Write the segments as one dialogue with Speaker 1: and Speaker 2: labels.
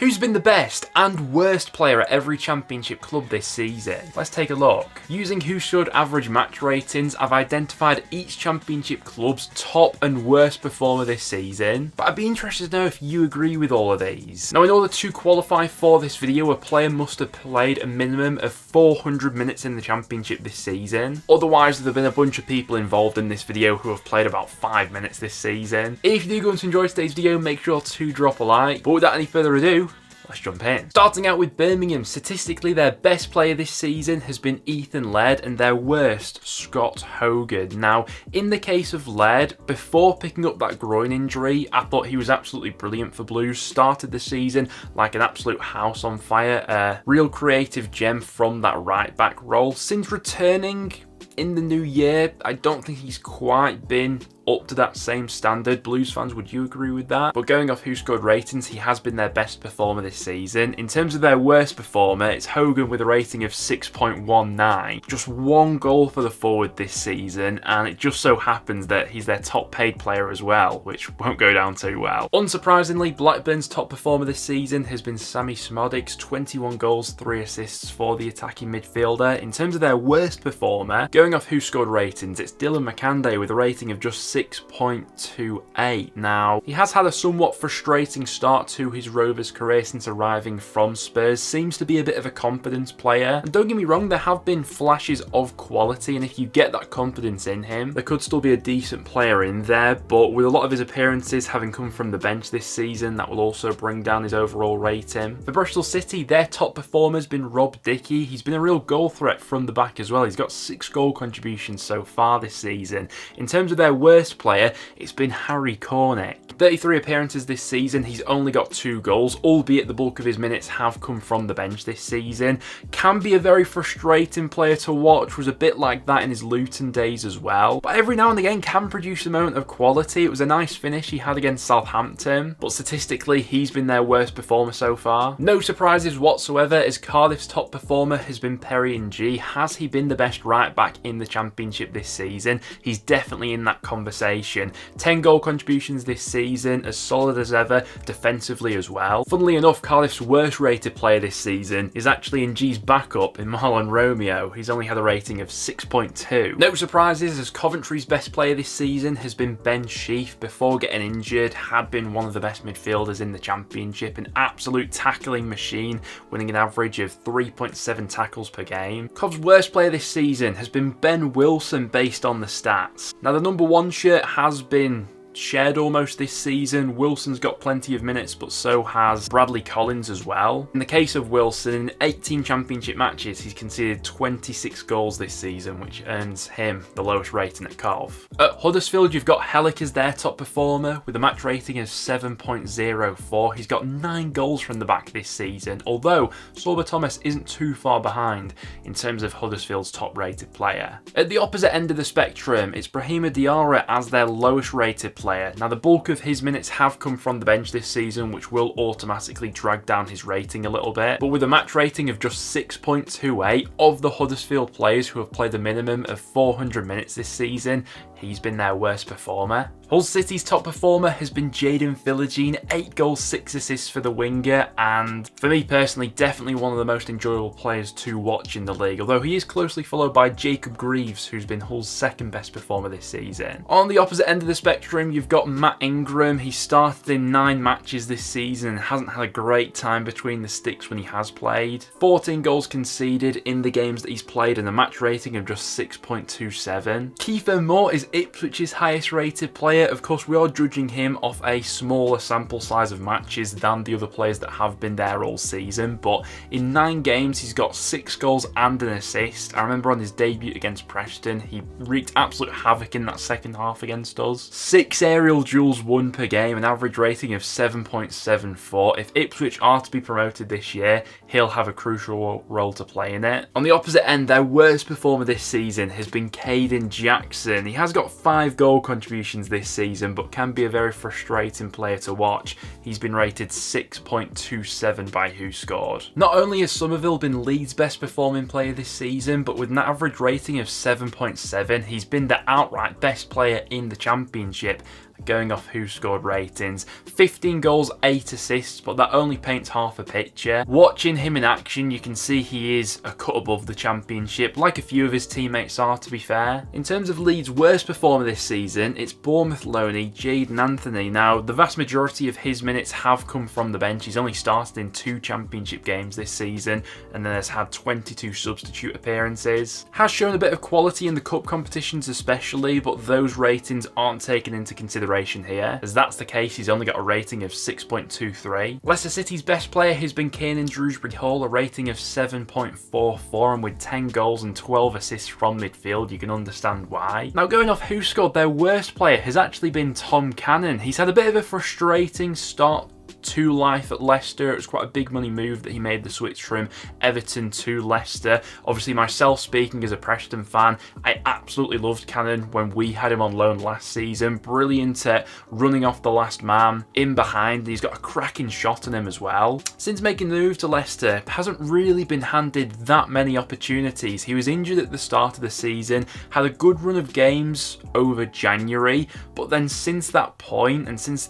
Speaker 1: Who's been the best and worst player at every championship club this season? Let's take a look. Using WhoScored average match ratings, I've identified each championship club's top and worst performer this season, but I'd be interested to know if you agree with all of these. Now, in order to qualify for this video, a player must have played a minimum of 400 minutes in the championship this season. Otherwise, there have been a bunch of people involved in this video who have played about 5 minutes this season. If you do go to enjoy today's video, make sure to drop a like. But without any further ado, let's jump in. Starting out with Birmingham, statistically their best player this season has been Ethan Laird and their worst, Scott Hogan. Now, in the case of Laird, before picking up that groin injury, I thought he was absolutely brilliant for Blues. Started the season like an absolute house on fire, a real creative gem from that right back role. Since returning in the new year, I don't think he's quite been up to that same standard. Blues fans, would you agree with that? But going off WhoScored ratings, he has been their best performer this season. In terms of their worst performer, it's Hogan with a rating of 6.19. Just one goal for the forward this season, and it just so happens that he's their top paid player as well, which won't go down too well. Unsurprisingly, Blackburn's top performer this season has been Sammy Smodics, 21 goals, 3 assists for the attacking midfielder. In terms of their worst performer, going off WhoScored ratings, it's Dylan McCanday with a rating of just 6.28. Now, he has had a somewhat frustrating start to his Rovers career since arriving from Spurs. Seems to be a bit of a confidence player. And don't get me wrong, there have been flashes of quality, and if you get that confidence in him, there could still be a decent player in there. But with a lot of his appearances having come from the bench this season, that will also bring down his overall rating. For Bristol City, their top performer has been Rob Dickie. He's been a real goal threat from the back as well. He's got 6 goal contributions so far this season. In terms of their worst player, it's been Harry Cornick. 33 appearances this season, he's only got 2 goals, albeit the bulk of his minutes have come from the bench this season. Can be a very frustrating player to watch, was a bit like that in his Luton days as well, but every now and again can produce a moment of quality. It was a nice finish he had against Southampton, but statistically he's been their worst performer so far. No surprises whatsoever, as Cardiff's top performer has been Perry Ng. Has he been the best right back in the championship this season? He's definitely in that conversation. 10 goal contributions this season, as solid as ever defensively as well. Funnily enough, Cardiff's worst rated player this season is actually Ng's backup in Marlon Romeo. He's only had a rating of 6.2. No surprises, as Coventry's best player this season has been Ben Sheaf. Before getting injured, had been one of the best midfielders in the championship, an absolute tackling machine, winning an average of 3.7 tackles per game. Cov's worst player this season has been Ben Wilson based on the stats. Now, the number 1 shirt has been shared almost this season. Wilson's got plenty of minutes, but so has Bradley Collins as well. In the case of Wilson, in 18 championship matches, he's conceded 26 goals this season, which earns him the lowest rating at Cov. At Huddersfield, you've got Hellick as their top performer with a match rating of 7.04. He's got 9 goals from the back this season, although Sorba Thomas isn't too far behind in terms of Huddersfield's top rated player. At the opposite end of the spectrum, it's Brahima Diarra as their lowest rated player. Now, the bulk of his minutes have come from the bench this season, which will automatically drag down his rating a little bit, but with a match rating of just 6.28, of the Huddersfield players who have played a minimum of 400 minutes this season, he's been their worst performer. Hull City's top performer has been Jayden Philogene, 8 goals, 6 assists for the winger, and for me personally, definitely one of the most enjoyable players to watch in the league, although he is closely followed by Jacob Greaves, who's been Hull's second best performer this season. On the opposite end of the spectrum, you've got Matt Ingram. He started in 9 matches this season and hasn't had a great time between the sticks when he has played. 14 goals conceded in the games that he's played and a match rating of just 6.27. Kiefer Moore is Ipswich's highest rated player. Of course, we are judging him off a smaller sample size of matches than the other players that have been there all season, but in 9 games he's got 6 goals and an assist. I remember on his debut against Preston, he wreaked absolute havoc in that second half against us. 6 aerial duels won per game, an average rating of 7.74. If Ipswich are to be promoted this year, he'll have a crucial role to play in it. On the opposite end, their worst performer this season has been Caden Jackson. He has got 5 goal contributions this season, but can be a very frustrating player to watch. He's been rated 6.27 by WhoScored. Not only has Somerville been Leeds' best performing player this season, but with an average rating of 7.7, he's been the outright best player in the championship. going off Who Scored ratings. 15 goals, 8 assists, but that only paints half a picture. Watching him in action, you can see he is a cut above the Championship, like a few of his teammates are, to be fair. In terms of Leeds' worst performer this season, it's Bournemouth loanee Jayden Anthony. Now, the vast majority of his minutes have come from the bench. He's only started in 2 Championship games this season, and then has had 22 substitute appearances. Has shown a bit of quality in the cup competitions especially, but those ratings aren't taken into consideration here. As that's the case, he's only got a rating of 6.23. Leicester City's best player has been Kiernan Dewsbury Hall, a rating of 7.44, and with 10 goals and 12 assists from midfield, you can understand why. Now, going off Who Scored, their worst player has actually been Tom Cannon. He's had a bit of a frustrating start to life at Leicester. It was quite a big money move that he made the switch from Everton to Leicester. Obviously, myself speaking as a Preston fan, I absolutely loved Cannon when we had him on loan last season. Brilliant at running off the last man in behind. He's got a cracking shot on him as well. Since making the move to Leicester, hasn't really been handed that many opportunities. He was injured at the start of the season, had a good run of games over January, but then since that point, and since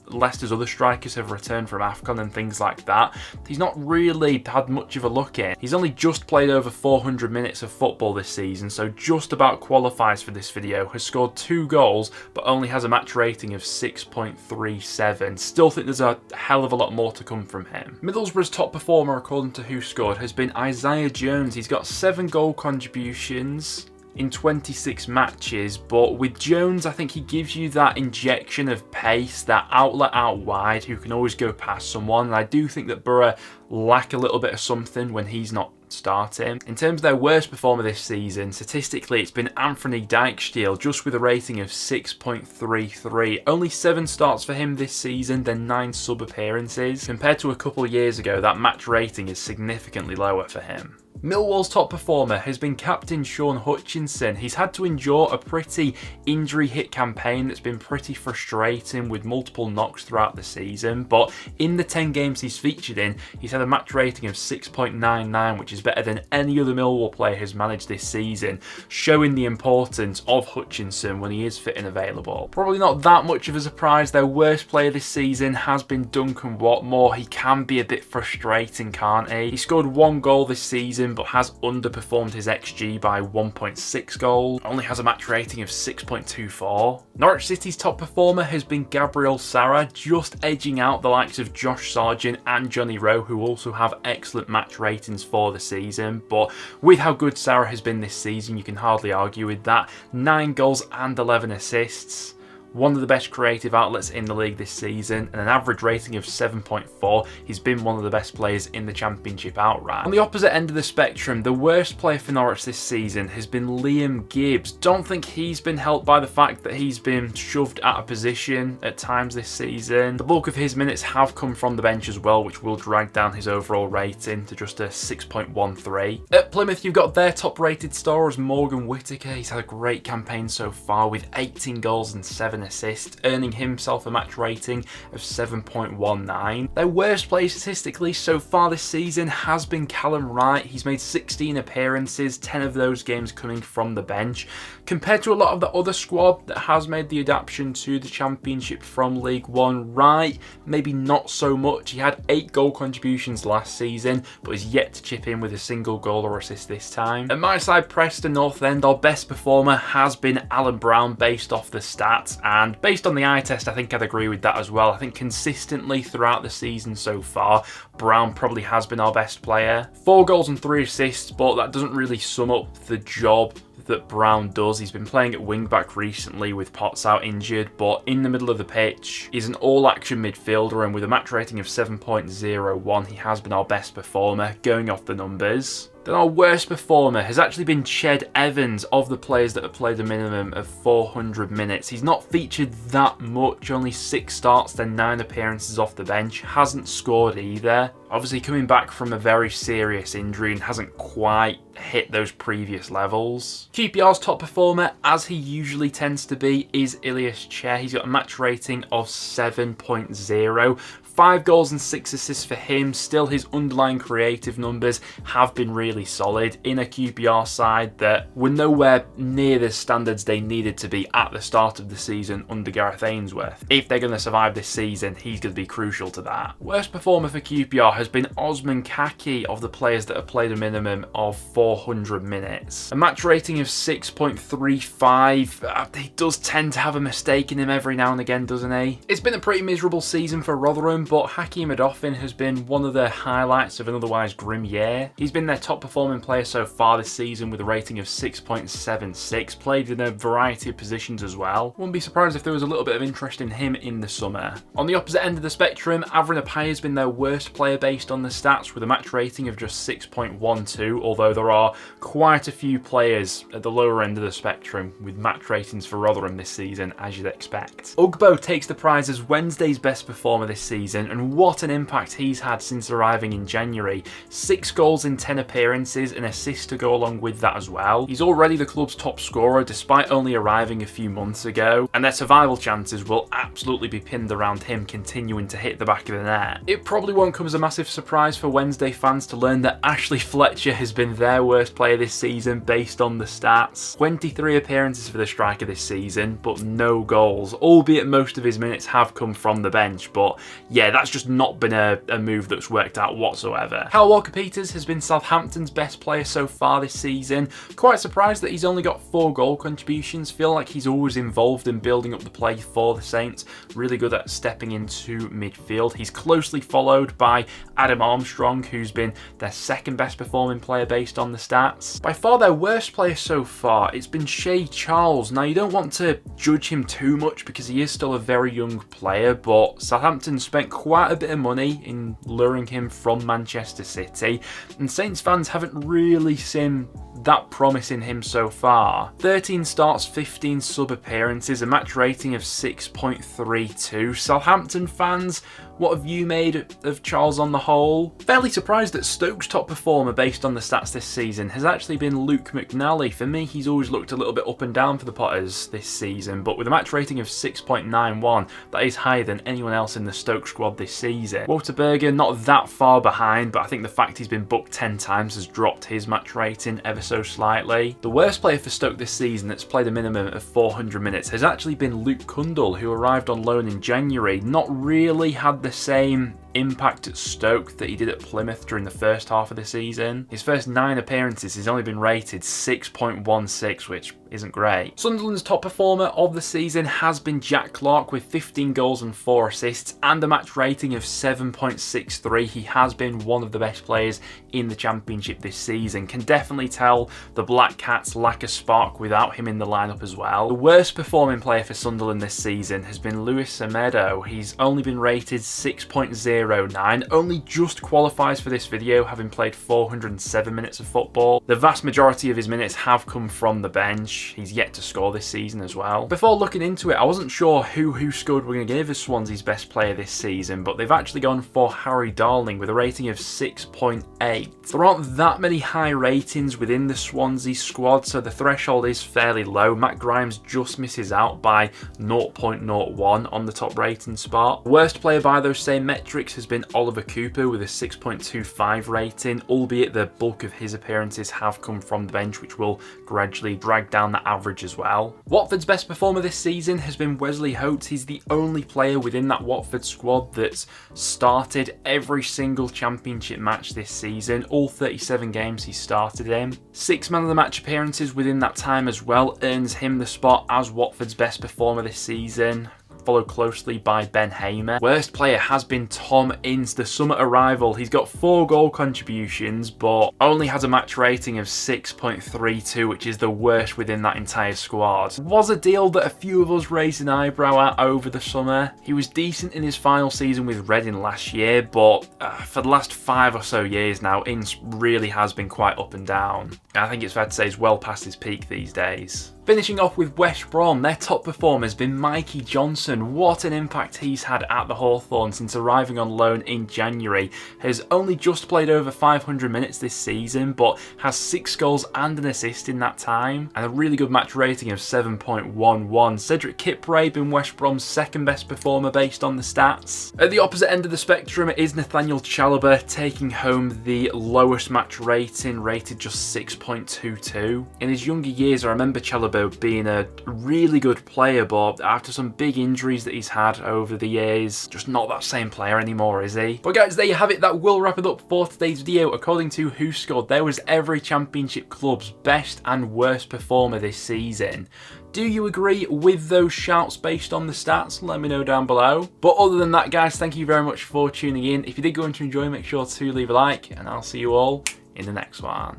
Speaker 1: Leicester's other strikers have returned from AFCON and things like that, he's not really had much of a look in. He's only just played over 400 minutes of football this season, so just about qualifies for this video. Has scored 2 goals, but only has a match rating of 6.37. Still think there's a hell of a lot more to come from him. Middlesbrough's top performer, according to Who Scored, has been Isaiah Jones. He's got 7 goal contributions in 26 matches, but with Jones, I think he gives you that injection of pace, that outlet out wide who can always go past someone, and I do think that Borough lack a little bit of something when he's not starting. In terms of their worst performer this season, statistically it's been Anthony Dijksteel, just with a rating of 6.33. Only 7 starts for him this season, then 9 sub appearances. Compared to a couple of years ago, that match rating is significantly lower for him. Millwall's top performer has been captain Sean Hutchinson. He's had to endure a pretty injury-hit campaign that's been pretty frustrating with multiple knocks throughout the season, but in the 10 games he's featured in, he's had a match rating of 6.99, which is better than any other Millwall player has managed this season, showing the importance of Hutchinson when he is fit and available. Probably not that much of a surprise, their worst player this season has been Duncan Watmore. He can be a bit frustrating, can't he? He scored 1 goal this season, but has underperformed his XG by 1.6 goals. Only has a match rating of 6.24. Norwich City's top performer has been Gabriel Sara, just edging out the likes of Josh Sargent and Johnny Rowe, who also have excellent match ratings for the season. But with how good Sara has been this season, you can hardly argue with that. 9 goals and 11 assists. One of the best creative outlets in the league this season, and an average rating of 7.4. He's been one of the best players in the Championship outright. On the opposite end of the spectrum, the worst player for Norwich this season has been Liam Gibbs. Don't think he's been helped by the fact that he's been shoved out of position at times this season. The bulk of his minutes have come from the bench as well, which will drag down his overall rating to just a 6.13. At Plymouth, you've got their top rated star as Morgan Whittaker. He's had a great campaign so far with 18 goals and 7 assists, earning himself a match rating of 7.19. Their worst player statistically so far this season has been Callum Wright. He's made 16 appearances, 10 of those games coming from the bench. Compared to a lot of the other squad that has made the adaptation to the Championship from League One, Wright maybe not so much. He had 8 goal contributions last season, but is yet to chip in with a single goal or assist this time. At my side, Preston North End, our best performer has been Alan Brown based off the stats, and based on the eye test, I think I'd agree with that as well. I think consistently throughout the season so far, Brown probably has been our best player. 4 goals and 3 assists, but that doesn't really sum up the job that Brown does. He's been playing at wing-back recently with Potts out injured, but in the middle of the pitch, he's an all-action midfielder, and with a match rating of 7.01, he has been our best performer, going off the numbers. Then our worst performer has actually been Ched Evans, of the players that have played a minimum of 400 minutes. He's not featured that much, only 6 starts, then 9 appearances off the bench, hasn't scored either. Obviously coming back from a very serious injury and hasn't quite hit those previous levels. QPR's top performer, as he usually tends to be, is Ilias Chair. He's got a match rating of 7.0. 5 goals and 6 assists for him. Still, his underlying creative numbers have been really solid in a QPR side that were nowhere near the standards they needed to be at the start of the season under Gareth Ainsworth. If they're going to survive this season, he's going to be crucial to that. Worst performer for QPR has been Osman Kaki of the players that have played a minimum of 400 minutes. A match rating of 6.35. He does tend to have a mistake in him every now and again, doesn't he? It's been a pretty miserable season for Rotherham, but Hakeem Odoffin has been one of the highlights of an otherwise grim year. He's been their top performing player so far this season with a rating of 6.76, played in a variety of positions as well. Wouldn't be surprised if there was a little bit of interest in him in the summer. On the opposite end of the spectrum, Avrin Appiah has been their worst player based on the stats with a match rating of just 6.12, although there are quite a few players at the lower end of the spectrum with match ratings for Rotherham this season, as you'd expect. Ugbo takes the prize as Wednesday's best performer this season, and what an impact he's had since arriving in January. 6 goals in 10 appearances, an assist to go along with that as well. He's already the club's top scorer despite only arriving a few months ago, and their survival chances will absolutely be pinned around him continuing to hit the back of the net. It probably won't come as a massive surprise for Wednesday fans to learn that Ashley Fletcher has been their worst player this season based on the stats. 23 appearances for the striker this season, but no goals, albeit most of his minutes have come from the bench, but yeah, that's just not been a move that's worked out whatsoever. Kyle Walker-Peters has been Southampton's best player so far this season. Quite surprised that he's only got 4 goal contributions. Feel like he's always involved in building up the play for the Saints. Really good at stepping into midfield. He's closely followed by Adam Armstrong, who's been their second best performing player based on the stats. By far their worst player so far, it's been Shea Charles. Now, you don't want to judge him too much because he is still a very young player, but Southampton spent quite a bit of money in luring him from Manchester City, and Saints fans haven't really seen that promise in him so far. 13 starts, 15 sub appearances, a match rating of 6.32. Southampton fans, what have you made of Charles on the whole? Fairly surprised that Stoke's top performer based on the stats this season has actually been Luke McNally. For me, he's always looked a little bit up and down for the Potters this season, but with a match rating of 6.91, that is higher than anyone else in the Stoke squad this season. Walter Berger not that far behind, but I think the fact he's been booked 10 times has dropped his match rating ever so slightly. The worst player for Stoke this season that's played a minimum of 400 minutes has actually been Luke Cundle, who arrived on loan in January. Not really had the same impact at Stoke that he did at Plymouth during the first half of the season. His first 9 appearances, he's only been rated 6.16, which isn't great. Sunderland's top performer of the season has been Jack Clarke with 15 goals and 4 assists and a match rating of 7.63. He has been one of the best players in the Championship this season. Can definitely tell the Black Cats lack a spark without him in the lineup as well. The worst performing player for Sunderland this season has been Luis Semedo. He's only been rated 6.09, only just qualifies for this video, having played 407 minutes of football. The vast majority of his minutes have come from the bench. He's yet to score this season as well. Before looking into it, I wasn't sure who scored we're going to give as Swansea's best player this season, but they've actually gone for Harry Darling with a rating of 6.8. There aren't that many high ratings within the Swansea squad, so the threshold is fairly low. Matt Grimes just misses out by 0.01 on the top rating spot. Worst player by those same metrics has been Oliver Cooper with a 6.25 rating, albeit the bulk of his appearances have come from the bench, which will gradually drag down the average as well. Watford's best performer this season has been Wesley Hoedt. He's the only player within that Watford squad that's started every single Championship match this season. All 37 games he started in. 6 man of the match appearances within that time as well earns him the spot as Watford's best performer this season, followed closely by Ben Hamer. Worst player has been Tom Ince, the summer arrival. He's got 4 goal contributions, but only has a match rating of 6.32, which is the worst within that entire squad. Was a deal that a few of us raised an eyebrow at over the summer. He was decent in his final season with Reading last year, but for the last 5 or so years now, Ince really has been quite up and down. I think it's fair to say he's well past his peak these days. Finishing off with West Brom, their top performer has been Mikey Johnson. What an impact he's had at the Hawthorns since arriving on loan in January. Has only just played over 500 minutes this season, but has 6 goals and an assist in that time, and a really good match rating of 7.11. Cedric Kipré been West Brom's second best performer based on the stats. At the opposite end of the spectrum is Nathaniel Chalobah, taking home the lowest match rating, rated just 6.22. In his younger years, I remember Chalobah being a really good player, but after some big injuries that he's had over the years, just not that same player anymore, is he? But guys, there you have it. That will wrap it up for today's video. According to WhoScored, there was every Championship club's best and worst performer this season. Do you agree with those shouts based on the stats? Let me know down below. But other than that, guys, thank you very much for tuning in. If you did go on to enjoy, make sure to leave a like, and I'll see you all in the next one.